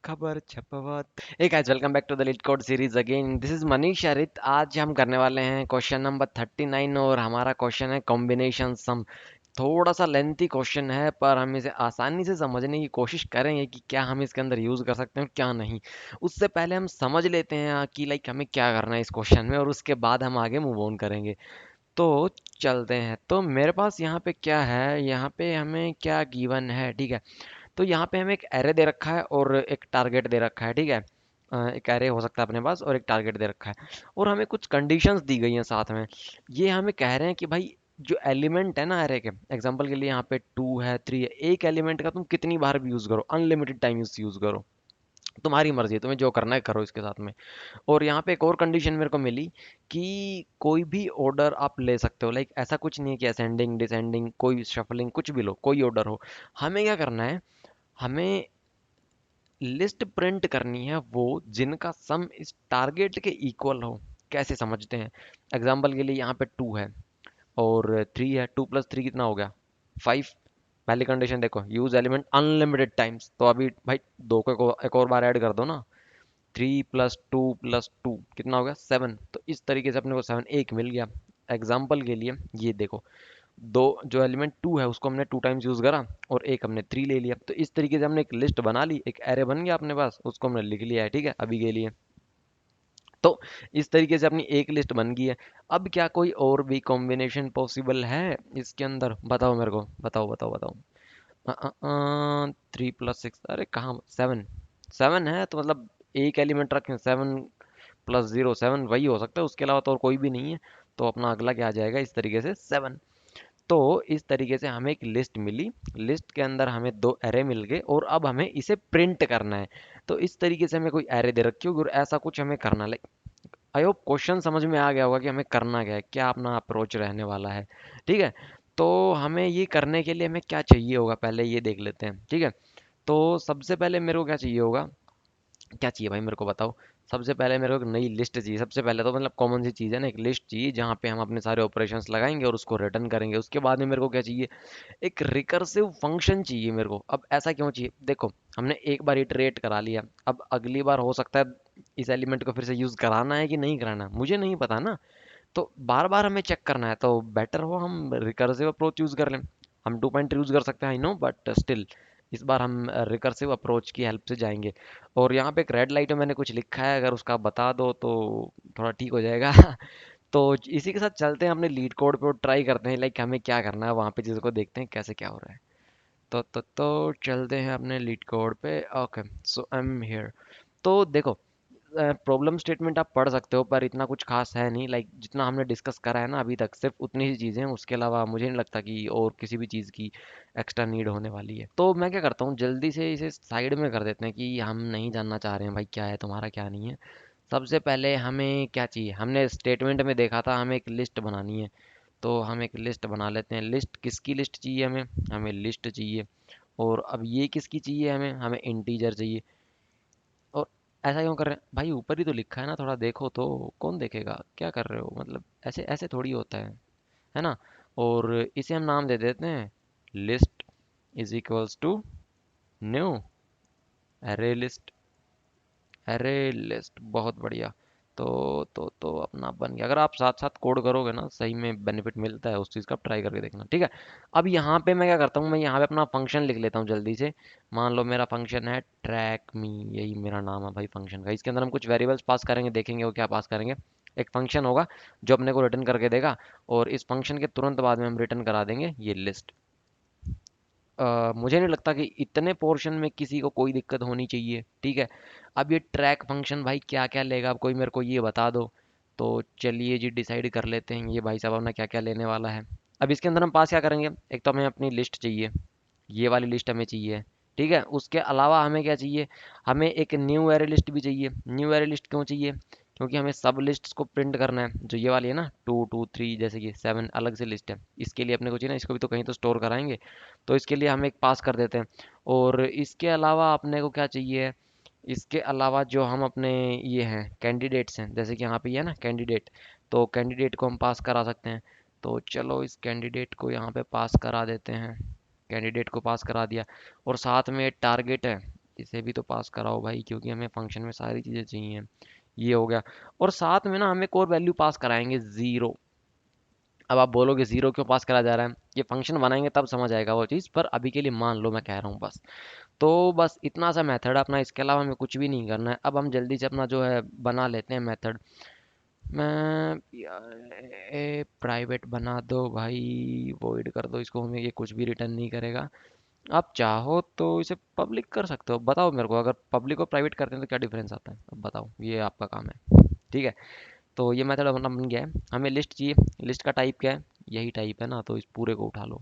खबर छपवात। Hey guys, welcome back to the Lit Code series again. This is Manish Arit. आज हम करने वाले हैं क्वेश्चन नंबर 39 और हमारा क्वेश्चन है कॉम्बिनेशन सम। थोड़ा सा लेंथी क्वेश्चन है पर हम इसे आसानी से समझने की कोशिश करेंगे कि क्या हम इसके अंदर यूज़ कर सकते हैं क्या नहीं। उससे पहले हम समझ लेते हैं कि लाइक हमें क्या करना है इस क्वेश्चन में और उसके बाद हम आगे मूव ऑन करेंगे। तो चलते हैं। तो मेरे पास यहाँ पे क्या है, यहाँ पे हमें क्या गिवन है, ठीक है। तो यहाँ पे हमें एक एरे दे रखा है और एक टारगेट दे रखा है, ठीक है। एक एरे हो सकता है अपने पास और एक टारगेट दे रखा है और हमें कुछ कंडीशंस दी गई हैं साथ में। ये हमें कह रहे हैं कि भाई जो एलिमेंट है ना एरे के, एग्जांपल के लिए यहाँ पे 2 है 3 है, एक एलिमेंट का तुम कितनी बार भी यूज़ करो, अनलिमिटेड टाइम यूज़ करो, तुम्हारी मर्जी है, तुम्हें जो करना है करो इसके साथ में। और यहाँ पे एक और कंडीशन मेरे को मिली कि कोई भी ऑर्डर आप ले सकते हो, लाइक ऐसा कुछ नहीं है कि असेंडिंग डिसेंडिंग, कोई शफलिंग कुछ भी लो, कोई ऑर्डर हो। हमें क्या करना है, हमें लिस्ट प्रिंट करनी है वो जिनका सम इस टारगेट के इक्वल हो। कैसे समझते हैं, एग्जांपल के लिए यहाँ पे 2 है और 3 है, 2 + 3 कितना हो गया 5। पहली कंडीशन देखो, यूज एलिमेंट अनलिमिटेड टाइम्स, तो अभी भाई दो को एक और बार ऐड कर दो ना। 3 + 2 + 2 कितना हो गया 7, तो इस तरीके से अपने को 7 एक मिल गया। एग्जाम्पल के लिए ये देखो, दो जो एलिमेंट 2 है उसको हमने 2 टाइम्स यूज करा और एक हमने 3 ले लिया, तो इस तरीके से हमने एक लिस्ट बना ली, एक एरे बन गया अपने पास, उसको हमने लिख लिया है, ठीक है अभी के लिए। तो इस तरीके से अपनी एक लिस्ट बन गई है। अब क्या कोई और भी कॉम्बिनेशन पॉसिबल है इसके अंदर, बताओ मेरे को, बताओ बताओ बताओ। 3 + 6, अरे कहाँ 7, 7 है तो मतलब एक एलिमेंट रखें, 7 + 0 7 वही हो सकता है, उसके अलावा तो और कोई भी नहीं है। तो अपना अगला क्या आ जाएगा इस तरीके से 7। तो इस तरीके से हमें एक लिस्ट मिली, लिस्ट के अंदर हमें दो एरे मिल गए और अब हमें इसे प्रिंट करना है। तो इस तरीके से हमें कोई एरे दे रखी होगी और ऐसा कुछ हमें करना है। आई होप क्वेश्चन समझ में आ गया होगा कि हमें करना क्या है, क्या अपना अप्रोच रहने वाला है, ठीक है। तो हमें ये करने के लिए हमें क्या चाहिए होगा पहले ये देख लेते हैं, ठीक है। तो सबसे पहले मेरे को क्या चाहिए होगा, क्या चाहिए भाई मेरे को बताओ। सबसे पहले मेरे को एक नई लिस्ट चाहिए, सबसे पहले तो मतलब कॉमन सी चीज़ है ना, एक लिस्ट चाहिए जहाँ पे हम अपने सारे ऑपरेशंस लगाएंगे और उसको रिटर्न करेंगे। उसके बाद में मेरे को क्या चाहिए, एक रिकर्सिव फंक्शन चाहिए मेरे को। अब ऐसा क्यों चाहिए, देखो हमने एक बार इटरेट करा लिया, अब अगली बार हो सकता है इस एलिमेंट को फिर से यूज कराना है कि नहीं कराना मुझे नहीं पता ना। तो बार बार हमें चेक करना है, तो बेटर हो हम रिकर्सिव अप्रोच यूज कर लें। हम 2 पॉइंट यूज कर सकते हैं आई नो, बट स्टिल इस बार हम रिकर्सिव अप्रोच की हेल्प से जाएंगे। और यहाँ पे एक रेड लाइट में मैंने कुछ लिखा है, अगर उसका बता दो तो थोड़ा ठीक हो जाएगा। तो इसी के साथ चलते हैं अपने लीड कोड पे और ट्राई करते हैं लाइक हमें क्या करना है वहाँ पे, चीज़ों को देखते हैं कैसे क्या हो रहा है। तो चलते हैं अपने लीड कोड पे। Okay, so I am here. तो देखो, प्रॉब्लम स्टेटमेंट आप पढ़ सकते हो पर इतना कुछ खास है नहीं, लाइक जितना हमने डिस्कस करा है ना अभी तक सिर्फ उतनी ही चीज़ें हैं, उसके अलावा मुझे नहीं लगता कि और किसी भी चीज़ की एक्स्ट्रा नीड होने वाली है। तो मैं क्या करता हूँ, जल्दी से इसे साइड में कर देते हैं कि हम नहीं जानना चाह रहे हैं भाई क्या है तुम्हारा क्या नहीं है। सबसे पहले हमें क्या चाहिए, हमने स्टेटमेंट में देखा था हमें एक लिस्ट बनानी है। तो हम एक लिस्ट बना लेते हैं। लिस्ट किसकी लिस्ट चाहिए हमें, हमें लिस्ट चाहिए। और अब ये किसकी चाहिए, हमें हमें इंटीजर चाहिए। और ऐसा क्यों कर रहे हैं भाई, ऊपर ही तो लिखा है ना, थोड़ा देखो तो। कौन देखेगा, क्या कर रहे हो, मतलब ऐसे ऐसे थोड़ी होता है ना। और इसे हम नाम दे देते हैं list is equals to new array list. अरे लिस्ट बहुत बढ़िया। तो अपना बन गया। अगर आप साथ साथ कोड करोगे ना सही में बेनिफिट मिलता है उस चीज़ का, आप ट्राई करके देखना, ठीक है। अब यहाँ पे मैं क्या करता हूँ, मैं यहाँ पे अपना फंक्शन लिख लेता हूँ जल्दी से। मान लो मेरा फंक्शन है ट्रैक मी, यही मेरा नाम है भाई फंक्शन का। इसके अंदर हम कुछ वेरिएबल्स पास करेंगे, देखेंगे वो क्या पास करेंगे। एक फंक्शन होगा जो अपने को रिटर्न करके देगा और इस फंक्शन के तुरंत बाद में हम रिटर्न करा देंगे ये लिस्ट। मुझे नहीं लगता कि इतने पोर्शन में किसी को कोई दिक्कत होनी चाहिए, ठीक है। अब ये ट्रैक फंक्शन भाई क्या क्या लेगा, अब कोई मेरे को ये बता दो। तो चलिए जी डिसाइड कर लेते हैं ये भाई साहब अपना क्या क्या लेने वाला है। अब इसके अंदर हम पास क्या करेंगे, एक तो हमें अपनी लिस्ट चाहिए, ये वाली लिस्ट हमें चाहिए, ठीक है। उसके अलावा हमें क्या चाहिए, हमें एक न्यू एरे लिस्ट भी चाहिए। न्यू एरे लिस्ट क्यों चाहिए, क्योंकि हमें सब लिस्ट्स को प्रिंट करना है, जो ये वाली है ना 2 2 3, जैसे कि 7 अलग से लिस्ट है, इसके लिए अपने को चाहिए ना, इसको भी तो कहीं तो स्टोर कराएंगे। तो इसके लिए हम एक पास कर देते हैं। और इसके अलावा अपने को क्या चाहिए, इसके अलावा जो हम अपने ये हैं कैंडिडेट्स हैं, जैसे कि यहाँ पे ये है ना कैंडिडेट, तो कैंडिडेट को हम पास करा सकते हैं। तो चलो इस कैंडिडेट को यहाँ पे पास करा देते हैं, कैंडिडेट को पास करा दिया। और साथ में टारगेट है, इसे भी तो पास कराओ भाई, क्योंकि हमें फंक्शन में सारी चीज़ें चाहिए। ये हो गया। और साथ में ना हम एक और वैल्यू पास कराएंगे, ज़ीरो। अब आप बोलोगे ज़ीरो क्यों पास करा जा रहा है, ये फंक्शन बनाएंगे तब समझ आएगा वो चीज़, पर अभी के लिए मान लो मैं कह रहा हूँ बस। तो बस इतना सा मेथड अपना, इसके अलावा हमें कुछ भी नहीं करना है। अब हम जल्दी से अपना जो है बना लेते हैं मेथड। मैं प्राइवेट बना दो भाई, वॉइड कर दो इसको, हमें ये कुछ भी रिटर्न नहीं करेगा। आप चाहो तो इसे पब्लिक कर सकते हो, बताओ मेरे को, अगर पब्लिक और प्राइवेट करते हैं तो क्या डिफरेंस आता है, अब बताओ, ये आपका काम है। ठीक है, तो ये मेथड अपना बन गया है। हमें लिस्ट चाहिए, लिस्ट का टाइप क्या है, यही टाइप है ना, तो इस पूरे को उठा लो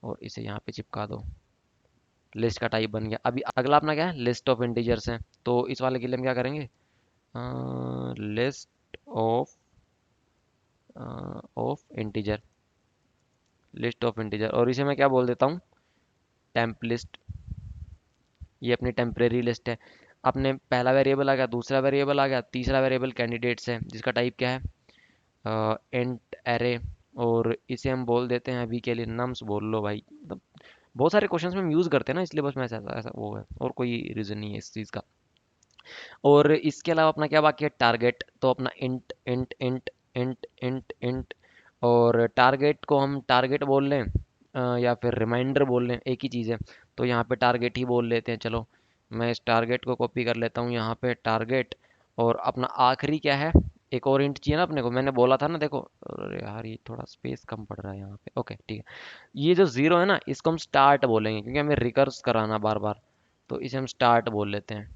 और इसे यहाँ पे चिपका दो। लिस्ट का टाइप बन गया। अभी अगला अपना क्या है, लिस्ट ऑफ इंटीजर्स है। तो इस वाले के लिए हम क्या करेंगे, list of of integer, list of integer, और इसे मैं क्या बोल देता हूँ, टेम्प लिस्ट। ये अपनी टेम्परेरी लिस्ट है। अपने पहला वेरिएबल आ गया, दूसरा वेरिएबल आ गया, तीसरा वेरिएबल कैंडिडेट्स है जिसका टाइप क्या है, इंट एरे। और इसे हम बोल देते हैं अभी के लिए नम्स, बोल लो भाई, मतलब बहुत सारे क्वेश्चंस में हम यूज़ करते हैं ना, इसलिए बस मैं ऐसा ऐसा वो है, और कोई रीज़न नहीं है इस चीज़ का। और इसके अलावा अपना क्या बाकी है, टारगेट। तो अपना int int int int int int, और टारगेट को हम टारगेट बोल लें, या फिर रिमाइंडर बोल लें, एक ही चीज़ है। तो यहाँ पे टारगेट ही बोल लेते हैं चलो। मैं इस टारगेट को कॉपी कर लेता हूँ यहाँ पे, टारगेट। और अपना आखिरी क्या है, एक और इंट चाहिए ना अपने को, मैंने बोला था ना, देखो अरे यार ये थोड़ा स्पेस कम पड़ रहा है यहाँ पे, ओके ठीक है। ये जो ज़ीरो है ना, इसको हम स्टार्ट बोलेंगे क्योंकि हमें रिकर्स कराना बार बार, तो इसे हम स्टार्ट बोल लेते हैं।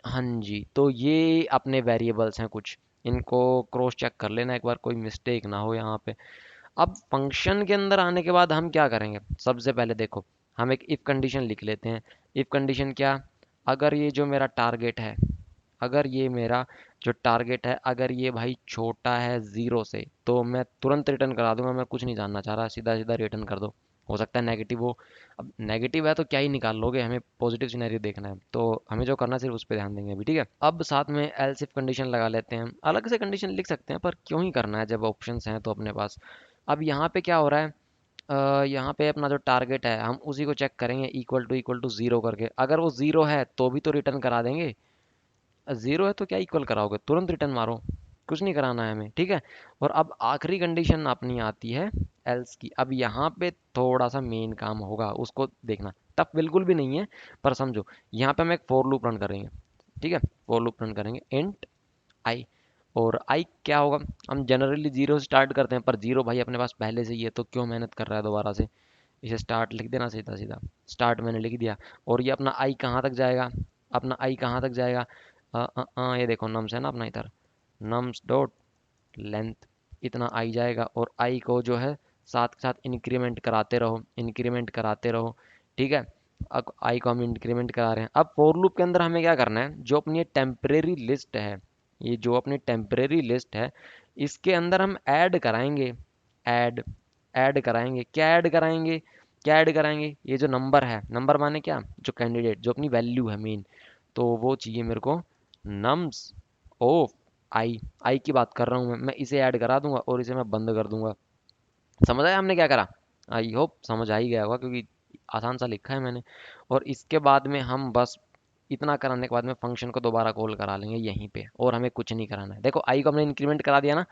हाँ जी, तो ये अपने वेरिएबल्स हैं कुछ, इनको क्रॉस चेक कर लेना एक बार, कोई मिस्टेक ना हो यहाँ पे। अब फंक्शन के अंदर आने के बाद हम क्या करेंगे, सबसे पहले देखो, हम एक इफ कंडीशन लिख लेते हैं। इफ कंडीशन क्या, अगर ये जो मेरा टारगेट है, अगर ये मेरा जो टारगेट है, अगर ये भाई छोटा है ज़ीरो से, तो मैं तुरंत रिटर्न करा दूंगा, मैं कुछ नहीं जानना चाह रहा, सीधा सीधा रिटर्न कर दो। हो सकता है नेगेटिव हो, अब नेगेटिव है तो क्या ही निकाल लोगे, हमें पॉजिटिव सिनेरियो देखना है, तो हमें जो करना है सिर्फ उस पर ध्यान देंगे अभी, ठीक है। अब साथ में एल्स इफ कंडीशन लगा लेते हैं, अलग से कंडीशन लिख सकते हैं पर क्यों ही करना है जब ऑप्शंस हैं तो अपने पास। अब यहाँ पे क्या हो रहा है, यहाँ पे अपना जो टारगेट है हम उसी को चेक करेंगे, इक्वल टू ज़ीरो करके, अगर वो ज़ीरो है तो भी तो रिटर्न करा देंगे, ज़ीरो है तो क्या इक्वल कराओगे, तुरंत रिटर्न मारो, कुछ नहीं कराना है हमें, ठीक है। और अब आखिरी कंडीशन अपनी आती है एल्स की। अब यहाँ पे थोड़ा सा मेन काम होगा, उसको देखना, टफ बिल्कुल भी नहीं है, पर समझो। यहाँ पे हम एक फोर लूप रन करेंगे, ठीक है, फोर लूप रन करेंगे, इंट आई। और आई क्या होगा, हम जनरली जीरो से स्टार्ट करते हैं, पर जीरो भाई अपने पास पहले से ही है, तो क्यों मेहनत कर रहा है दोबारा से। इसे स्टार्ट लिख देना सीधा सीधा, स्टार्ट मैंने लिख दिया। और ये अपना आई कहाँ तक जाएगा, अपना आई कहाँ तक जाएगा, ये देखो नम्स है ना अपना इधर, नम्स डॉट लेंथ, इतना आई जाएगा। और आई को जो है साथ के साथ इंक्रीमेंट कराते रहो, इंक्रीमेंट कराते रहो, ठीक है। अब आई को हम इंक्रीमेंट करा रहे हैं। अब फोर लूप के अंदर हमें क्या करना है, जो अपनी टेम्परेरी लिस्ट है, ये जो अपनी टेम्परेरी लिस्ट है, इसके अंदर हम ऐड कराएंगे, ऐड, ऐड कराएंगे, क्या ऐड कराएंगे, क्या ऐड कराएंगे, ये जो नंबर है, नंबर माने क्या, जो कैंडिडेट, जो अपनी वैल्यू है मेन, तो वो चाहिए मेरे को नम्स ऑफ आई। आई की बात कर रहा हूँ मैं इसे ऐड करा दूंगा और इसे मैं बंद कर दूंगा। समझ आया हमने क्या करा, आई होप समझ आ ही गया होगा क्योंकि आसान सा लिखा है मैंने। और इसके बाद में हम बस इतना कराने के बाद में फंक्शन को दोबारा कॉल करा लेंगे यहीं पे, और हमें कुछ नहीं कराना है। देखो आई को हमने इंक्रीमेंट करा दिया ना,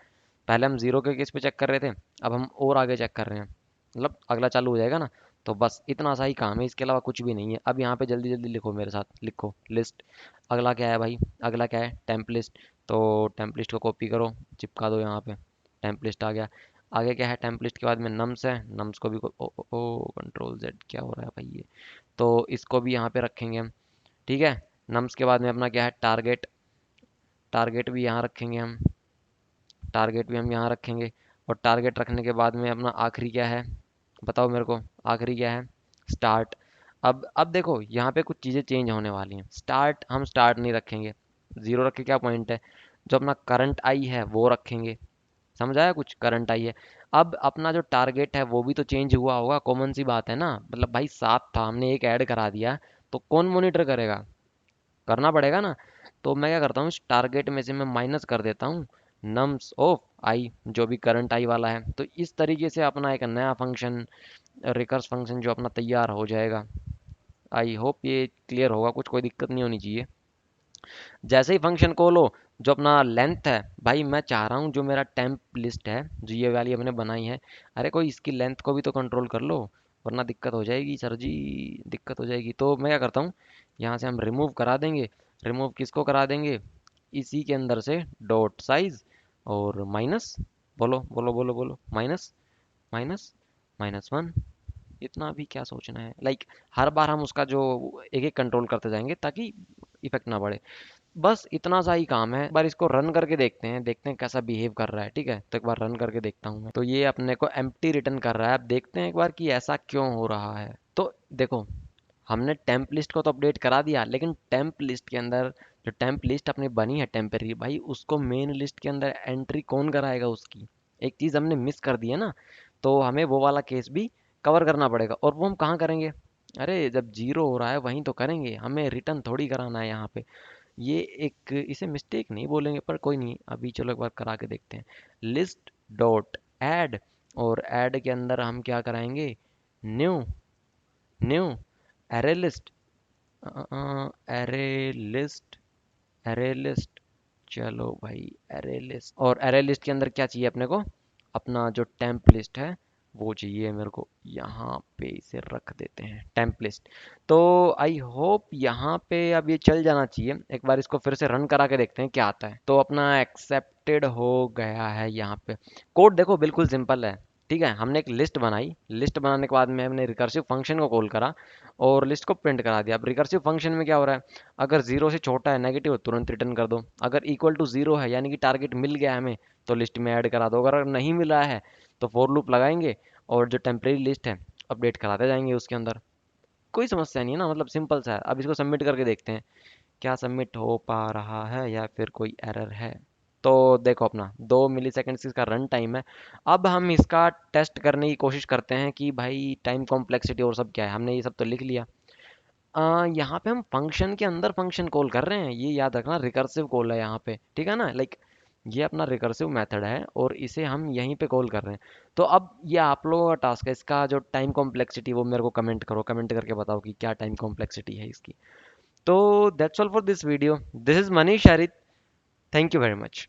पहले हम जीरो के केस पे चेक कर रहे थे, अब हम और आगे चेक कर रहे हैं, मतलब अगला चालू हो जाएगा ना। तो बस इतना सा ही काम है, इसके अलावा कुछ भी नहीं है। अब यहाँ पे जल्दी जल्दी लिखो मेरे साथ, लिखो लिस्ट। अगला क्या है भाई, अगला क्या है, टेम्प लिस्ट। तो टेम्प लिस्ट को कॉपी करो, चिपका दो यहाँ पे, टेम्प लिस्ट आ गया। आगे क्या है, टेम्प लिस्ट के बाद में नम्स है, नम्स को भी ओ ओ ओ कंट्रोल जेड, क्या हो रहा है भाई ये, तो इसको भी यहाँ पे रखेंगे हम, ठीक है। नम्स के बाद में अपना क्या है, टारगेट, टारगेट भी यहाँ रखेंगे हम, टारगेट भी हम यहाँ रखेंगे। और टारगेट रखने के बाद में अपना आखिरी क्या है, बताओ मेरे को, आखिरी क्या है, स्टार्ट। अब देखो यहाँ पे कुछ चीज़ें चेंज होने वाली हैं, स्टार्ट हम स्टार्ट नहीं रखेंगे, ज़ीरो रख के क्या पॉइंट है, जो अपना करंट आई है वो रखेंगे। समझ आया कुछ, करंट आई है। अब अपना जो टारगेट है वो भी तो चेंज हुआ होगा, कॉमन सी बात है ना, मतलब भाई सात था, हमने एक ऐड करा दिया, तो कौन मॉनिटर करेगा, करना पड़ेगा ना। तो मैं क्या करता हूँ, इस टारगेट में से मैं माइनस कर देता हूँ नम्स ऑफ आई, जो भी करंट आई वाला है। तो इस तरीके से अपना एक नया फंक्शन, रिकर्स फंक्शन जो अपना तैयार हो जाएगा। आई होप ये क्लियर होगा, कुछ कोई दिक्कत नहीं होनी चाहिए। जैसे ही फंक्शन कॉल हो, जो अपना लेंथ है भाई, मैं चाह रहा हूँ जो मेरा टेम्प लिस्ट है जो ये वाली हमने बनाई है, अरे कोई इसकी लेंथ को भी तो कंट्रोल कर लो, वरना दिक्कत हो जाएगी सर जी, दिक्कत हो जाएगी। तो मैं क्या करता हूँ, यहाँ से हम रिमूव करा देंगे। रिमूव किसको करा देंगे, इसी के अंदर से डॉट साइज और माइनस, बोलो बोलो बोलो बोलो, माइनस माइनस -1। इतना भी क्या सोचना है, हर बार हम उसका जो एक एक कंट्रोल करते जाएंगे ताकि इफेक्ट ना पड़े। बस इतना सा ही काम है। एक बार इसको रन करके देखते हैं कैसा बिहेव कर रहा है। ठीक है, तो एक बार रन करके देखता हूँ मैं। तो ये अपने को एम्प्टी रिटर्न कर रहा है। अब देखते हैं एक बार कि ऐसा क्यों हो रहा है। तो देखो, हमने टेम्प लिस्ट को तो अपडेट करा दिया, लेकिन टेम्प लिस्ट के अंदर जो टेम्प लिस्ट अपनी बनी है टेम्परेरी, भाई उसको मेन लिस्ट के अंदर एंट्री कौन कराएगा उसकी, एक चीज़ हमने मिस कर दी है ना। तो हमें वो वाला केस भी कवर करना पड़ेगा, और वो हम कहाँ करेंगे, अरे जब जीरो हो रहा है वहीं तो करेंगे, हमें रिटर्न थोड़ी कराना है यहाँ पे। ये एक, इसे मिस्टेक नहीं बोलेंगे पर कोई नहीं, अभी चलो एक बार करा के देखते हैं। लिस्ट डॉट ऐड, और ऐड के अंदर हम क्या कराएंगे, new new array list, array list, array list, चलो भाई एरे लिस्ट। और एरे लिस्ट के अंदर क्या चाहिए अपने को, अपना जो टेम्प लिस्ट है वो चाहिए मेरे को। यहाँ पे इसे रख देते हैं टेम्प लिस्ट। तो आई होप यहाँ पे अब ये चल जाना चाहिए। एक बार इसको फिर से रन करा के देखते हैं क्या आता है। तो अपना एक्सेप्टेड हो गया है। यहाँ पे कोड देखो बिल्कुल सिंपल है। ठीक है, हमने एक लिस्ट बनाई, लिस्ट बनाने के बाद में हमने रिकर्सिव फंक्शन को कॉल करा और लिस्ट को प्रिंट करा दिया। अब रिकर्सिव फंक्शन में क्या हो रहा है, अगर जीरो से छोटा है, नेगेटिव है, तुरंत रिटर्न कर दो। अगर इक्वल टू जीरो है यानी कि टारगेट मिल गया हमें, तो लिस्ट में ऐड करा दो। अगर नहीं मिला है तो फॉर लूप लगाएंगे और जो टेम्परेरी लिस्ट है अपडेट कराते जाएंगे उसके अंदर। कोई समस्या नहीं है ना, मतलब सिंपल सा है। अब इसको सबमिट करके देखते हैं क्या सबमिट हो पा रहा है या फिर कोई एरर है। तो देखो अपना 2 मिली सेकेंड्स इसका रन टाइम है। अब हम इसका टेस्ट करने की कोशिश करते हैं कि भाई टाइम कॉम्प्लेक्सिटी और सब क्या है। हमने ये सब तो लिख लिया। यहाँ पे हम फंक्शन के अंदर फंक्शन कॉल कर रहे हैं, ये याद रखना, रिकर्सिव कॉल है यहाँ पे। ठीक है ना, ये अपना रिकर्सिव मेथड है और इसे हम यहीं पे कॉल कर रहे हैं। तो अब ये आप लोगों का टास्क है, इसका जो टाइम कॉम्प्लेक्सिटी वो मेरे को कमेंट करो, कमेंट करके बताओ कि क्या टाइम कॉम्प्लेक्सिटी है इसकी। तो that's all for this video. This is Manish Sharid. Thank you very much.